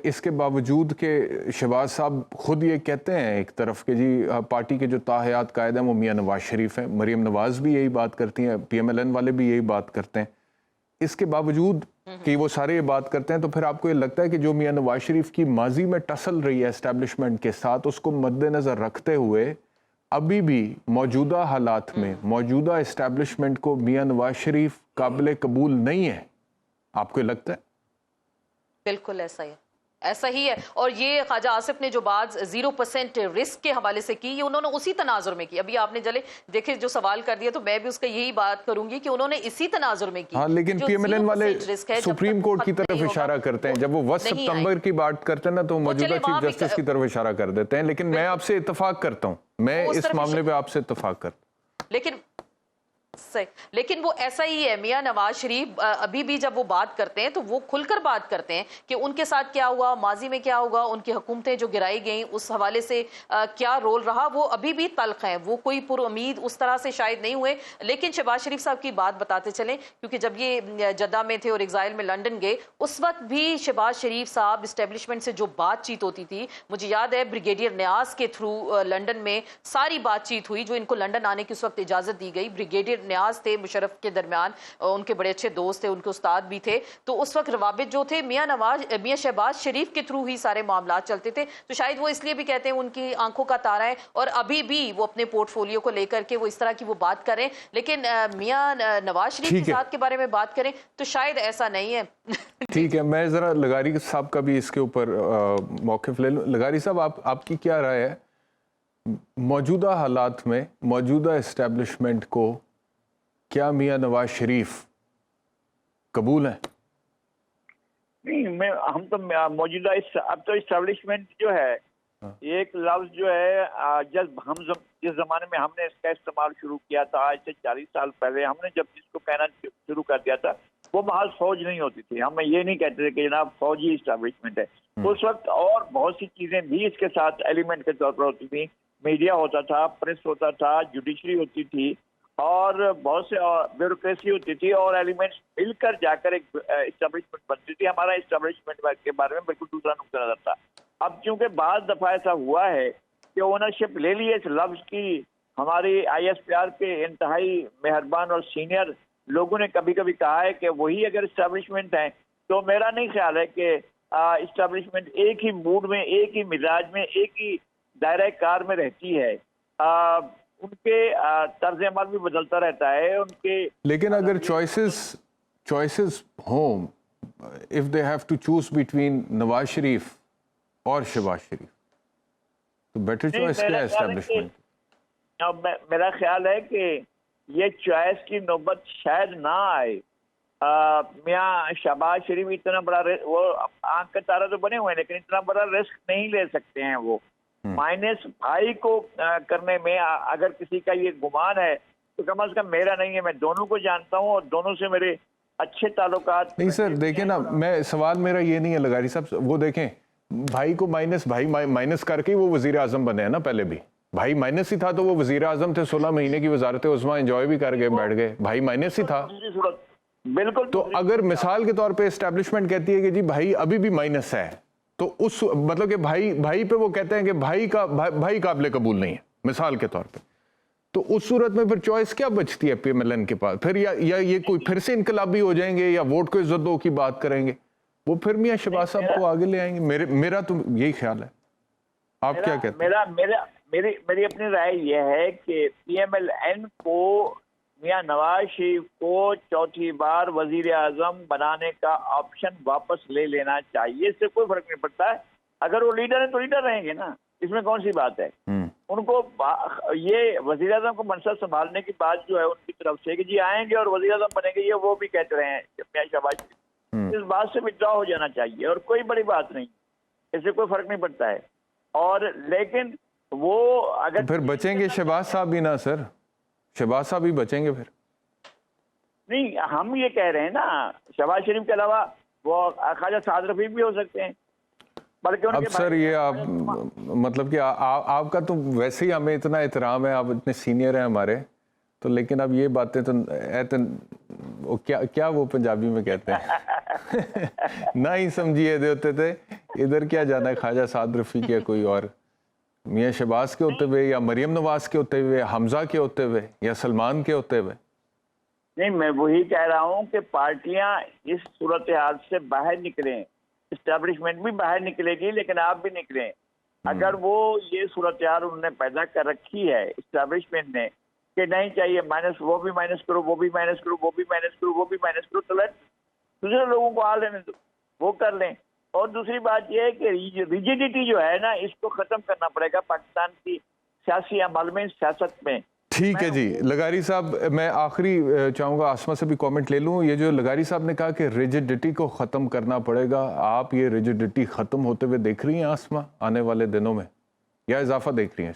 اس کے باوجود کہ شہباز صاحب خود یہ کہتے ہیں ایک طرف کہ جی پارٹی کے جو تاحیات قائد ہیں وہ میاں نواز شریف ہیں، مریم نواز بھی یہی بات کرتی ہیں، پی ایم ایل این والے بھی یہی بات کرتے ہیں، اس کے باوجود کہ وہ سارے یہ بات کرتے ہیں، تو پھر آپ کو یہ لگتا ہے کہ جو میاں نواز شریف کی ماضی میں ٹسل رہی ہے اسٹیبلشمنٹ کے ساتھ، اس کو مد نظر رکھتے ہوئے ابھی بھی موجودہ حالات میں موجودہ اسٹیبلشمنٹ کو میاں نواز شریف قابل قبول نہیں ہے؟ آپ کو یہ لگتا ہے؟ بالکل ایسا ہی ہے۔ اور یہ خواجہ آصف نے جو بات 0% رسک کے حوالے سے کی، یہ انہوں نے اسی تناظر میں کی۔ ابھی آپ نے دیکھے جو سوال کر دیا تو میں بھی اس کا یہی بات کروں گی کہ انہوں نے اسی تناظر میں کی۔ ہاں، لیکن پی ایم ایل این والے سپریم کورٹ کی طرف اشارہ کرتے ہیں، جب وہ 10 ستمبر کی بات کرتے ہیں نا تو موجودہ چیف جسٹس کی طرف اشارہ کر دیتے ہیں، لیکن میں آپ سے اتفاق کرتا ہوں، میں اس معاملے پہ آپ سے اتفاق کرتا ہوں۔ सही, लेकिन वो ऐसा ही है मियां नवाज शरीफ अभी भी जब वो बात करते हैं तो वो खुलकर बात करते हैं कि उनके साथ क्या हुआ, माजी में क्या हुआ, उनकी हुकूमतें जो गिराई गई उस हवाले से क्या रोल रहा, वो अभी भी तल्ख हैं, वो कोई पुरुमीद उस तरह से शायद नहीं हुए। लेकिन शहबाज शरीफ साहब की बात बताते चलें, क्योंकि जब ये जद्दा में थे और एग्जाइल में लंदन गए, उस वक्त भी शहबाज शरीफ साहब इस्टेब्लिशमेंट से जो बातचीत होती थी, मुझे याद है ब्रिगेडियर न्याज के थ्रू लंदन में सारी बातचीत हुई, जो इनको लंदन आने की उस वक्त इजाजत दी गई। ब्रिगेडियर न्याज थे मुशर्रफ के दरमियान, उनके बड़े अच्छे दोस्त थे, उनके उस्ताद भी थे, तो उस वक्त रवाबित जो थे मियां शहबाज शरीफ के थ्रू ही सारे मामला चलते थे। तो शायद वो इसलिए भी कहते हैं उनकी आंखों का तारा है, और अभी भी वो अपने पोर्टफोलियो को लेकर के वो इस तरह की वो बात करें। लेकिन मियां नवाज शरीफ के साथ के बारे में बात करें तो शायद ऐसा नहीं है। ठीक है, मैं ज़रा लगारी साहब का भी इसके ऊपर मौक़िफ़ ले लूँ। लगारी साहब, आपकी क्या राय है मौजूदा हालात में, मौजूदा इस्टेब्लिशमेंट को क्या मियां नवाज शरीफ कबूल है? नहीं, हम तो मौजूदा अब तो इस्टेब्लिशमेंट जो है, एक लफ्ज जो है जब हम जिस जमाने में हमने इसका इस्तेमाल शुरू किया था, आज से 40 साल पहले हमने जब इसको कहना शुरू कर दिया था, वो महज फौज नहीं होती थी। हम ये नहीं कहते थे कि जनाब फौजी इस्टेब्लिशमेंट है। उस वक्त और बहुत सी चीजें भी इसके साथ एलिमेंट के तौर पर होती थी। मीडिया होता था, प्रेस होता था, जुडिशरी होती थी, और बहुत से ब्यूरोक्रेसी होती थी, और एलिमेंट्स मिलकर जाकर एक इस्टेब्लिशमेंट बनती थी। हमारा इस्टेब्लिशमेंट के बारे में बिल्कुल दूसरा नुकता नजर था। अब चूंकि बाद दफा ऐसा हुआ है कि ओनरशिप ले ली है इस लफ्ज की, हमारी ISPR के इंतहाई मेहरबान और सीनियर लोगों ने कभी कभी कहा है कि वही अगर इस्टेब्लिशमेंट है, तो मेरा नहीं ख्याल है कि इस्टेब्लिशमेंट एक ही मूड में, एक ही मिजाज में, एक ही दायरा कार में रहती है। उनके तर्ज अमल भी बदलता रहता है उनके। लेकिन अगर चॉइसेस हों, if they have to choose between Nawaz Sharif और शहबाज शरीफ, तो बेटर चॉइस क्या है इस्टेब्लिशमेंट? मेरा ख्याल है कि ये चॉइस की नौबत शायद ना आए। मियां शहबाज शरीफ इतना बड़ा वो आंख का तारा तो बने हुए हैं, लेकिन इतना बड़ा रिस्क नहीं ले सकते हैं वो। माइनस भाई को करने में अगर किसी का ये गुमान है तो कम से कम मेरा नहीं है। मैं दोनों को जानता हूँ और दोनों से मेरे अच्छे ताल्लुकात। नहीं सर, देखें ना, मैं सवाल मेरा ये नहीं है लगारी साहब, वो देखें भाई को माइनस करके ही वो वजीर आजम बने हैं ना। पहले भी भाई माइनस ही था तो वो वजीर आजम थे, 16 महीने की वजारत उस्मा एंजॉय भी कर गए, बैठ गए, भाई माइनस ही था। बिल्कुल। तो अगर मिसाल के तौर पे एस्टेब्लिशमेंट कहती है कि जी भाई अभी भी माइनस है, तो उस मतलब कि भाई पे वो कहते हैं कि भाई काबिल कबूल नहीं है मिसाल के तौर पे, तो उस सूरत में फिर चॉइस क्या बचती है PMLN के पास? फिर या ये कोई फिर से इनकलाबी हो जाएंगे, या वोट को इज्जत दो की बात करेंगे, वो फिर मियां शहबाज साहब को आगे ले आएंगे। मेरा तो यही ख्याल है। आप क्या कहते हैं? मेरी अपनी राय यह है कि PMLN को मियां नवाज शरीफ को चौथी बार वजीर आजम बनाने का ऑप्शन वापस ले लेना चाहिए। इससे कोई फर्क नहीं पड़ता है, अगर वो लीडर है तो लीडर रहेंगे ना, इसमें कौन सी बात है। उनको ये वजीर आजम को मनसब संभालने की बात जो है उनकी तरफ से कि जी आएंगे और वजीर आजम बनेंगे, ये वो भी कहते रहे हैं मियां शहबाज शरीफ। इस बात से विड्रॉ हो जाना चाहिए और कोई बड़ी बात नहीं, इससे कोई फर्क नहीं पड़ता है। और लेकिन वो अगर तो फिर बचेंगे शहबाज साहब भी ना सर, शहबाज साहब ही बचेंगे फिर। नहीं, हम ये कह रहे हैं ना, शहबाज शरीफ के अलावा वो ख्वाजा साद रफीक भी हो सकते हैं। बल्कि अब सर ये आप मतलब कि आपका तो वैसे ही हमें इतना एहतराम है, आप इतने सीनियर हैं हमारे, तो लेकिन अब ये बातें तो वो क्या वो पंजाबी में कहते हैं ना ही समझिए देते थे, इधर क्या जाना है ख्वाजा साद रफीक या कोई और, मियां शहबाज के होते हुए या मरियम नवाज के होते हुए, हमजा के होते हुए या सलमान के होते हुए। नहीं, मैं वही कह रहा हूँ कि पार्टियां इस सूरत हाल से बाहर निकलें, इस्टेब्लिशमेंट भी बाहर निकलेगी, लेकिन आप भी निकलें। अगर वो ये सूरत हाल उन्होंने पैदा कर रखी है इस्टेब्लिशमेंट ने कि नहीं चाहिए माइनस, वो भी माइनस करो, वो भी माइनस करो, वो भी माइनस करो, वो भी माइनस करो, तो दूसरे लोगों को आ लेने दो, वो कर लें। और दूसरी बात यह है कि रिजिडिटी जो है ना, इसको खत्म करना पड़ेगा पाकिस्तान की सियासी अमल में, सियासत में। ठीक है जी लगारी साहब, मैं आखिरी चाहूँगा आसमा से भी कमेंट ले लूँ। ये जो लगारी साहब ने कहा कि रिजिडिटी को ख़त्म करना पड़ेगा, आप ये रिजिडिटी ख़त्म होते हुए देख रही हैं आसमा आने वाले दिनों में, या इजाफा देख रही हैं?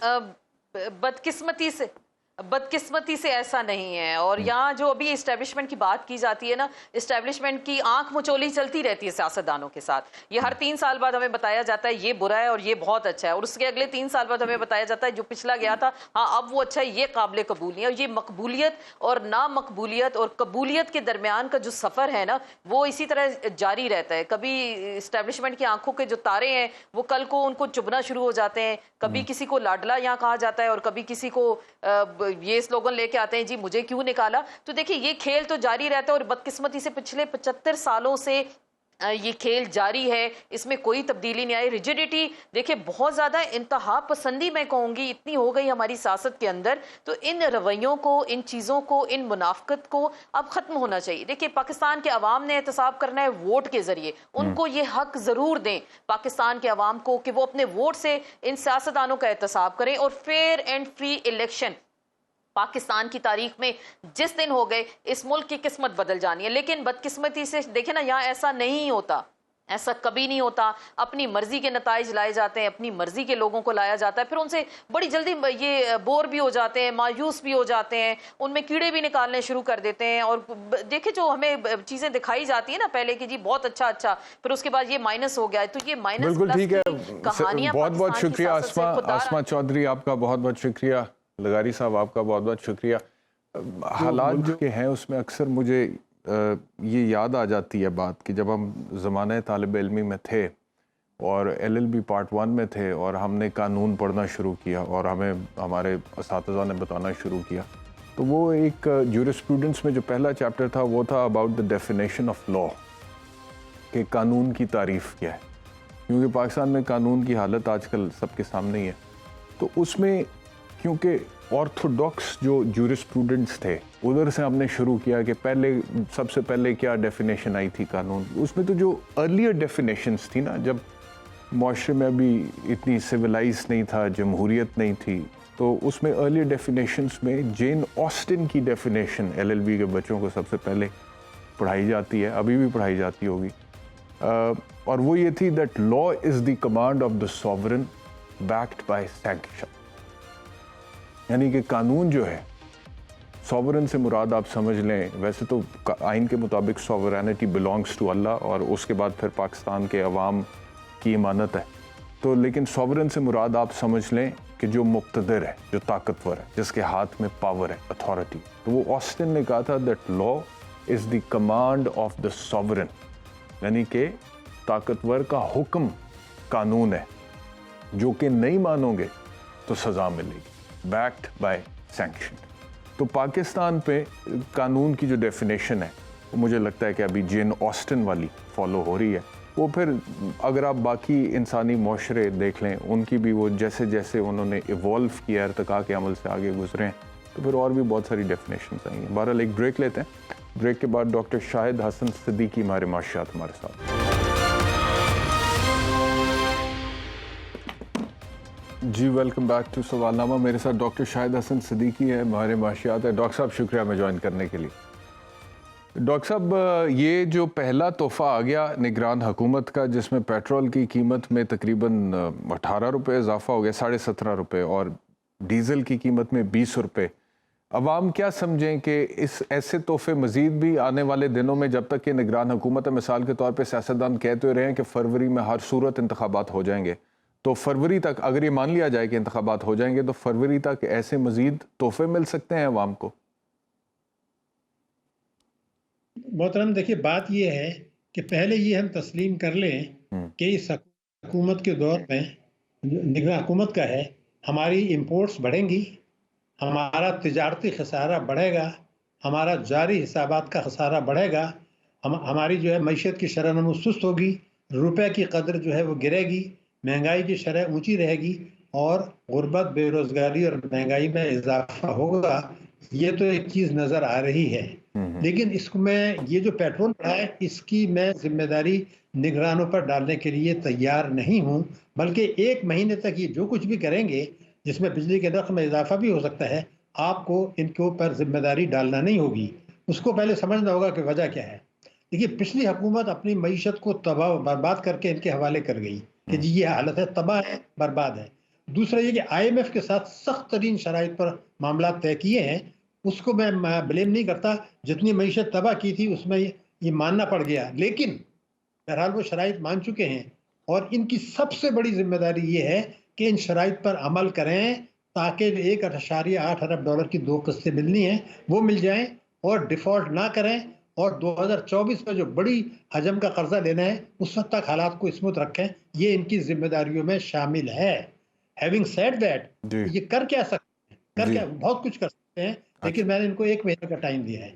बदकिस्मती से بدقسمتی سے ایسا نہیں ہے. اور یہاں جو ابھی اسٹیبلشمنٹ کی بات کی جاتی ہے نا, اسٹیبلشمنٹ کی آنکھ مچولی چلتی رہتی ہے سیاستدانوں کے ساتھ. یہ ہر 3 سال بعد ہمیں بتایا جاتا ہے یہ برا ہے اور یہ بہت اچھا ہے, اور اس کے اگلے 3 سال بعد ہمیں بتایا جاتا ہے جو پچھلا گیا تھا ہاں اب وہ اچھا ہے, یہ قابل قبول نہیں ہے. اور یہ مقبولیت اور نامقبولیت اور قبولیت کے درمیان کا جو سفر ہے نا وہ اسی طرح جاری رہتا ہے. کبھی اسٹیبلشمنٹ کی آنکھوں کے جو تارے ہیں وہ کل کو ان کو چبھنا شروع ہو جاتے ہیں. کبھی کسی کو لاڈلا یہاں کہا جاتا ہے اور کبھی کسی کو یہ سلوگن لے کے آتے ہیں جی مجھے کیوں نکالا. تو دیکھیں یہ کھیل تو جاری رہتا ہے, اور بدقسمتی سے پچھلے 75 سالوں سے یہ کھیل جاری ہے, اس میں کوئی تبدیلی نہیں آئی. ریجیڈیٹی دیکھیں بہت زیادہ انتہا پسندی میں کہوں گی اتنی ہو گئی ہماری سیاست کے اندر. تو ان رویوں کو, ان چیزوں کو, ان منافقت کو اب ختم ہونا چاہیے. دیکھیں پاکستان کے عوام نے احتساب کرنا ہے ووٹ کے ذریعے, ان کو یہ حق ضرور دیں پاکستان کے عوام کو کہ وہ اپنے ووٹ سے ان سیاستدانوں کا احتساب کریں. اور fair and free election Pakistan کی تاریخ میں جس دن ہو گئے اس ملک کی قسمت بدل جانی ہے. لیکن بدقسمتی سے دیکھیں نا یہاں ایسا نہیں ہوتا, ایسا کبھی نہیں ہوتا. اپنی مرضی کے نتائج لائے جاتے ہیں, اپنی مرضی کے لوگوں کو لایا جاتا ہے, پھر ان سے بڑی جلدی یہ بور بھی ہو جاتے ہیں, مایوس بھی ہو جاتے ہیں, ان میں کیڑے بھی نکالنے شروع کر دیتے ہیں. اور دیکھیں جو ہمیں چیزیں دکھائی جاتی ہیں نا پہلے کہ جی بہت اچھا پھر اس کے بعد یہ مائنس ہو گیا ہے. تو یہ مائنس بالکل ٹھیک ہے, بہت بہت شکریہ آسما چودھری, آپ کا بہت بہت شکریہ. لغاری صاحب آپ کا بہت بہت شکریہ. حالات جو کہ ہیں اس میں اکثر مجھے یہ یاد آ جاتی ہے بات کہ جب ہم زمانہ طالب علمی میں تھے اور LLB پارٹ 1 میں تھے اور ہم نے قانون پڑھنا شروع کیا اور ہمیں ہمارے اساتذہ نے بتانا شروع کیا, تو وہ ایک جورسپروڈنس میں جو پہلا چیپٹر تھا وہ تھا about the definition of law, کہ قانون کی تعریف کیا ہے. کیونکہ پاکستان میں قانون کی حالت آج کل سب کے سامنے ہی ہے. تو اس میں کیونکہ آرتھوڈاکس جو جورسپروڈنٹس تھے ادھر سے ہم نے شروع کیا کہ سب سے پہلے کیا ڈیفینیشن آئی تھی قانون. اس میں تو جو ارلیئر ڈیفینیشنز تھی نا, جب معاشرے میں ابھی اتنی سویلائز نہیں تھا, جمہوریت نہیں تھی, تو اس میں ارلیئر ڈیفینیشنز میں جین آسٹن کی ڈیفینیشن LLB کے بچوں کو سب سے پہلے پڑھائی جاتی ہے, ابھی بھی پڑھائی جاتی ہوگی, اور وہ یہ تھی that law is the command of the sovereign backed by sanction. یعنی کہ قانون جو ہے, سوورن سے مراد آپ سمجھ لیں, ویسے تو آئین کے مطابق سوورینٹی بلانگس ٹو اللہ اور اس کے بعد پھر پاکستان کے عوام کی امانت ہے, تو لیکن سوورن سے مراد آپ سمجھ لیں کہ جو مقتدر ہے, جو طاقتور ہے, جس کے ہاتھ میں پاور ہے, اتھارٹی. تو وہ آسٹن نے کہا تھا that law is the command of the sovereign, یعنی کہ طاقتور کا حکم قانون ہے, جو کہ نہیں مانو گے تو سزا ملے گی, بیکڈ بائی سینکشن. تو پاکستان پہ قانون کی جو ڈیفینیشن ہے وہ مجھے لگتا ہے کہ ابھی جین آسٹن والی فالو ہو رہی ہے. وہ پھر اگر آپ باقی انسانی معاشرے دیکھ لیں, ان کی بھی وہ جیسے جیسے انہوں نے ایوالو کیا, ارتقاء کے عمل سے آگے گزرے ہیں, تو پھر اور بھی بہت ساری ڈیفینیشنز آئی ہیں. بہرحال ایک بریک لیتے ہیں, بریک کے بعد ڈاکٹر شاہد حسن صدیقی ہمارے معاشیات ہمارے ساتھ. جی ویلکم بیک ٹو سوال نامہ. میرے ساتھ ڈاکٹر شاہد حسن صدیقی ہے, ہمارے معاشیات ہے. ڈاکٹر صاحب شکریہ ہمیں جوائن کرنے کے لیے. ڈاکٹر صاحب یہ جو پہلا تحفہ آ گیا نگران حکومت کا, جس میں پیٹرول کی قیمت میں تقریباً 18 روپے اضافہ ہو گیا, 17.5 روپے, اور ڈیزل کی قیمت میں 20 روپے. عوام کیا سمجھیں کہ اس ایسے تحفے مزید بھی آنے والے دنوں میں, جب تک کہ نگران حکومت ہے, مثال کے طور پہ سیاستدان کہتے رہے ہیں کہ فروری میں ہر صورت انتخابات ہو جائیں گے, تو فروری تک اگر یہ مان لیا جائے کہ انتخابات ہو جائیں گے تو فروری تک ایسے مزید تحفے مل سکتے ہیں عوام کو؟ محترم دیکھیے بات یہ ہے کہ پہلے یہ ہم تسلیم کر لیں کہ اس حکومت کے دور میں نگراں حکومت کا ہے, ہماری امپورٹس بڑھیں گی, ہمارا تجارتی خسارہ بڑھے گا, ہمارا جاری حسابات کا خسارہ بڑھے گا, ہماری جو ہے معیشت کی شرح نمو سست ہوگی, روپے کی قدر جو ہے وہ گرے گی, مہنگائی کی شرح اونچی رہے گی, اور غربت, بے روزگاری اور مہنگائی میں اضافہ ہوگا. یہ تو ایک چیز نظر آ رہی ہے. لیکن اس کو میں یہ جو پیٹرول بڑھا ہے اس کی میں ذمہ داری نگرانوں پر ڈالنے کے لیے تیار نہیں ہوں, بلکہ 1 مہینے تک یہ جو کچھ بھی کریں گے جس میں بجلی کے نرخ میں اضافہ بھی ہو سکتا ہے, آپ کو ان کے اوپر ذمہ داری ڈالنا نہیں ہوگی. اس کو پہلے سمجھنا ہوگا کہ وجہ کیا ہے. دیکھیے پچھلی حکومت اپنی معیشت کو تباہ و برباد کر کے ان کے حوالے کر گئی کہ جی یہ حالت ہے, تباہ ہے, برباد ہے. दूसरा ये कि IMF के साथ सख्त तरीन शराइत पर मामला तय किए हैं, उसको मैं ब्लेम नहीं करता। जितनी मईशत तबाह की थी उसमें ये मानना पड़ गया, लेकिन बहरहाल वो शराइत मान चुके हैं और इनकी सबसे बड़ी जिम्मेदारी ये है कि इन शराइत पर अमल करें ताकि 1.8 अरब डॉलर की 2 किस्तें मिलनी हैं वो मिल जाएं और डिफ़ॉल्ट ना करें, और 2024 में जो बड़ी हजम का कर्जा लेना है उस वक्त तक हालात को स्मूथ रखें। ये इनकी जिम्मेदारियों में शामिल है। हैविंग सेड दैट, ये कर क्या सकते हैं? कर क्या, बहुत कुछ कर सकते हैं, लेकिन मैंने इनको 1 महीने का टाइम दिया है।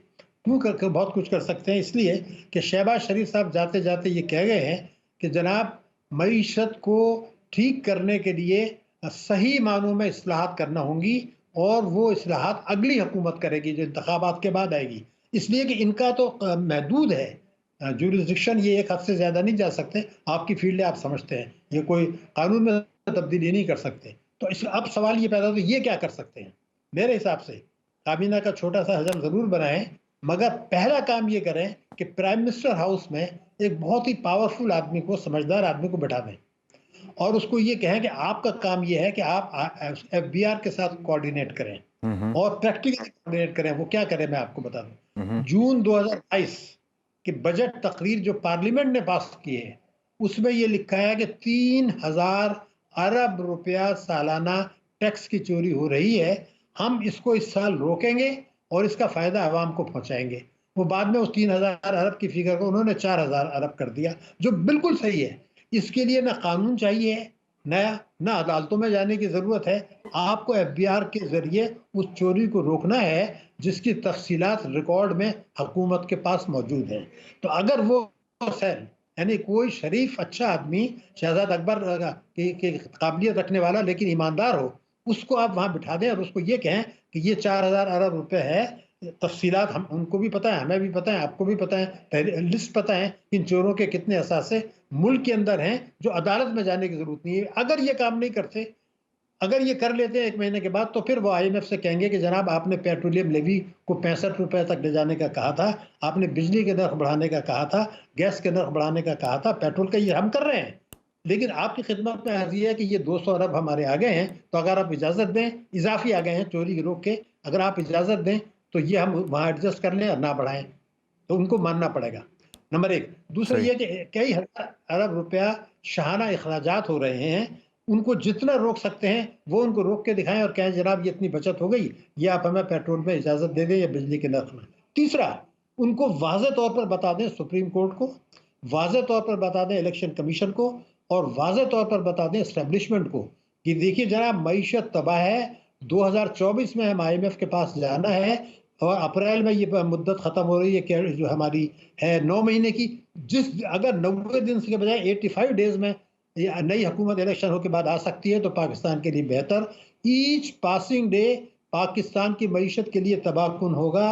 क्यों कर बहुत कुछ कर सकते हैं? इसलिए कि शहबाज शरीफ साहब जाते जाते ये कह गए हैं कि जनाब मईशत को ठीक करने के लिए सही मानों में इस्लाहात करना होंगी, और वो इस्लाहात अगली हुकूमत करेगी जो इंतखाबात के बाद आएगी। इसलिए कि इनका तो महदूद है जुरिस्डिक्शन, ये एक हद से ज़्यादा नहीं जा सकते। आपकी फील्ड है, आप समझते हैं, ये कोई कानून में तब्दीली नहीं कर सकते। तो इस अब सवाल ये पैदा होता है, ये क्या कर सकते हैं? मेरे हिसाब से काबीना का छोटा सा हजम ज़रूर बनाएं, मगर पहला काम ये करें कि प्राइम मिनिस्टर हाउस में एक बहुत ही पावरफुल आदमी को, समझदार आदमी को बैठा दें और उसको ये कहें कि आपका काम ये है कि आप FBR के साथ कोऑर्डिनेट करें और प्रैक्टिकली कोऑर्डिनेट करें। वो क्या करें मैं आपको बता दूं। जून 2022 की बजट तकरीर जो पार्लियामेंट ने पास की है उसमें ये लिखा है कि 3000 अरब रुपया सालाना टैक्स की चोरी हो रही है। हम इसको इस साल रोकेंगे और इसका फायदा आवाम को पहुंचाएंगे। वो बाद में उस 3000 अरब की फिगर को उन्होंने 4000 अरब कर दिया, जो बिल्कुल सही है। इसके लिए ना कानून चाहिए नया, ना अदालतों में जाने की ज़रूरत है। आपको FBR के ज़रिए उस चोरी को रोकना है जिसकी तफसीलात रिकॉर्ड में हुकूमत के पास मौजूद हैं। तो अगर वो सेल, यानी कोई शरीफ अच्छा आदमी, शहजाद अकबर की काबिलियत रखने वाला लेकिन ईमानदार हो, उसको आप वहाँ बिठा दें और उसको ये कहें कि ये 4000 अरब रुपए है। तफसीलात हम उनको भी पता है, हमें भी पता है, आपको भी पता है, लिस्ट पता है इन चोरों के कितने असासे मुल्क के अंदर हैं, जो अदालत में जाने की जरूरत नहीं है। अगर ये काम नहीं करते, अगर ये कर लेते हैं 1 महीने के बाद, तो फिर वो IMF से कहेंगे कि जनाब आपने पेट्रोलियम लेवी को 65 रुपए तक ले जाने का कहा था, आपने बिजली के नर्ख बढ़ाने का कहा था, गैस के नर्ख बढ़ाने का कहा था, पेट्रोल का ये हम कर रहे हैं, लेकिन आपकी खिदमत में अर्जी है कि ये 200 अरब हमारे आ गए हैं, तो अगर आप इजाज़त दें, इजाफी आ गए हैं चोरी रोक के, अगर आप इजाज़त दें तो ये हम वहाँ एडजस्ट कर लें और ना बढ़ाएं। तो उनको मानना पड़ेगा, नंबर 1। दूसरा ये कि कई हजार अरब रुपया शाहाना अखराजात हो रहे हैं, उनको जितना रोक सकते हैं वो उनको रोक के दिखाएं और कहें जनाब ये इतनी बचत हो गई, ये आप हमें पेट्रोल में इजाज़त दे दें या बिजली के नर्ख में। तीसरा, उनको वाज़े तौर पर बता दें सुप्रीम कोर्ट को, वाज़े तौर पर बता दें इलेक्शन कमीशन को, और वाज़े तौर पर बता दें एस्टेब्लिशमेंट को कि देखिए जनाब मईशत तबाह है, 2024 में हम IMF के पास जाना है और अप्रैल में ये मुद्दत ख़त्म हो रही है जो हमारी है 9 महीने की। अगर 90 दिन के बजाय 85 डेज में नई हुकूमत इलेक्शन हो के बाद आ सकती है तो पाकिस्तान के लिए बेहतर। ईच पासिंग डे पाकिस्तान की मईशत के लिए तबाहकुन होगा।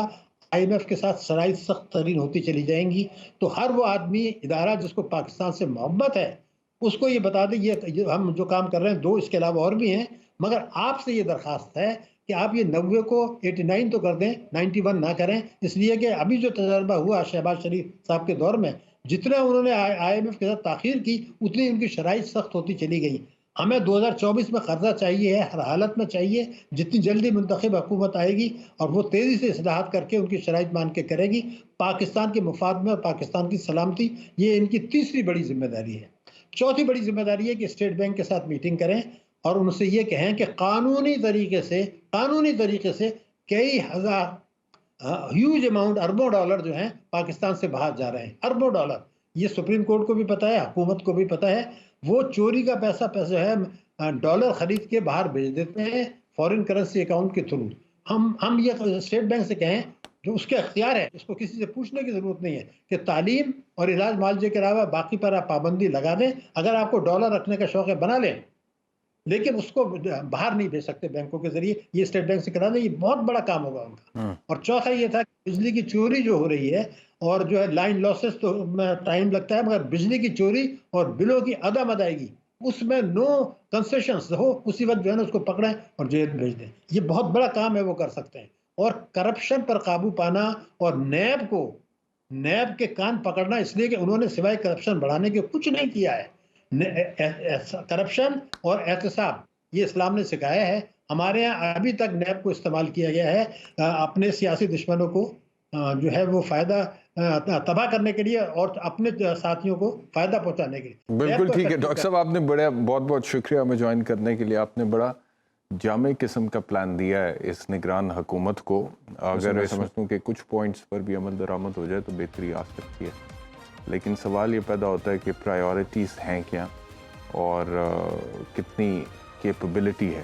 IMF के साथ शराइत सख्त तरीन होती चली जाएंगी। तो हर वो आदमी, इदारा जिसको पाकिस्तान से मोहब्बत है, उसको ये बता दें ये हम जो काम कर रहे हैं 2 इसके अलावा और भी हैं, मगर आपसे ये दरख्वास्त है कि आप ये 90 को 89 तो कर दें, 91 ना करें। इसलिए कि अभी जो तजर्बा हुआ शहबाज शरीफ साहब के दौर में, जितना उन्होंने IMF के साथ ताख़ीर की उतनी उनकी शराइत सख्त होती चली गई। हमें 2024 में कर्जा चाहिए है, हर हालत में चाहिए। जितनी जल्दी मुंतखब हुकूमत आएगी और वो तेज़ी से इस्लाहात करके उनकी शराइत मान के करेगी, पाकिस्तान के मुफाद में और पाकिस्तान की सलामती, ये इनकी तीसरी बड़ी जिम्मेदारी है। चौथी बड़ी जिम्मेदारी है कि स्टेट बैंक के साथ मीटिंग करें और उनसे ये कहें कि कानूनी तरीके से कई हजार ह्यूज अमाउंट, अरबों डॉलर जो हैं पाकिस्तान से बाहर जा रहे हैं, अरबों डॉलर। ये सुप्रीम कोर्ट को भी पता है, हुकूमत को भी पता है। वो चोरी का पैसा है डॉलर खरीद के बाहर भेज देते हैं फॉरेन करेंसी अकाउंट के थ्रू। हम ये स्टेट बैंक से कहें, जो उसके अख्तियार है, इसको किसी से पूछने की ज़रूरत नहीं है कि तालीम और इलाज मुआवजे के अलावा बाकी पर आप पाबंदी लगा दें। अगर आपको डॉलर रखने का शौक़ है बना लें, लेकिन उसको बाहर नहीं भेज सकते बैंकों के जरिए, ये स्टेट बैंक से करा दें। ये बहुत बड़ा काम होगा उनका। और चौथा ये था कि बिजली की चोरी जो हो रही है और जो है लाइन लॉसेस, तो टाइम लगता है, मगर बिजली की चोरी और बिलों की अदम अदायगी, उसमें नो कंसेशंस हो, उसी वक्त जो है ना उसको पकड़ें और जेल भेज दें। ये बहुत बड़ा काम है, वो कर सकते हैं। और करप्शन पर काबू पाना और नैब के कान पकड़ना, इसलिए कि उन्होंने सिवाय करप्शन बढ़ाने के कुछ नहीं किया है। करप्शन और एहतसाब یہ اسلام نے سکھایا ہے. ہمارے یہاں ابھی تک نیب کو استعمال کیا گیا ہے اپنے سیاسی دشمنوں کو جو ہے وہ فائدہ تباہ کرنے کے لیے اور اپنے ساتھیوں کو فائدہ پہنچانے کے لیے. بالکل ٹھیک ہے ڈاکٹر صاحب، آپ نے بہت بہت شکریہ ہمیں جوائن کرنے کے لیے. آپ نے بڑا جامع قسم کا پلان دیا ہے اس نگران حکومت کو. اگر میں سمجھتا ہوں کہ کچھ پوائنٹس پر بھی عمل درآمد ہو جائے تو بہتری آ سکتی ہے، لیکن سوال یہ پیدا ہوتا ہے کہ پرائیورٹیز ہیں کیا اور کتنی کیپبلٹی ہے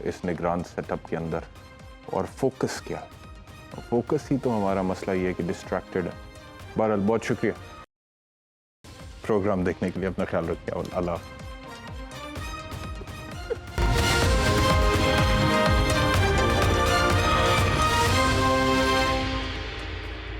اس نگران سیٹ اپ کے اندر، اور فوکس کیا. فوکس ہی تو ہمارا مسئلہ یہ ہے کہ ڈسٹریکٹڈ ہے. بہرحال بہت شکریہ پروگرام دیکھنے کے لیے. اپنا خیال رکھیے. اللہ حافظ.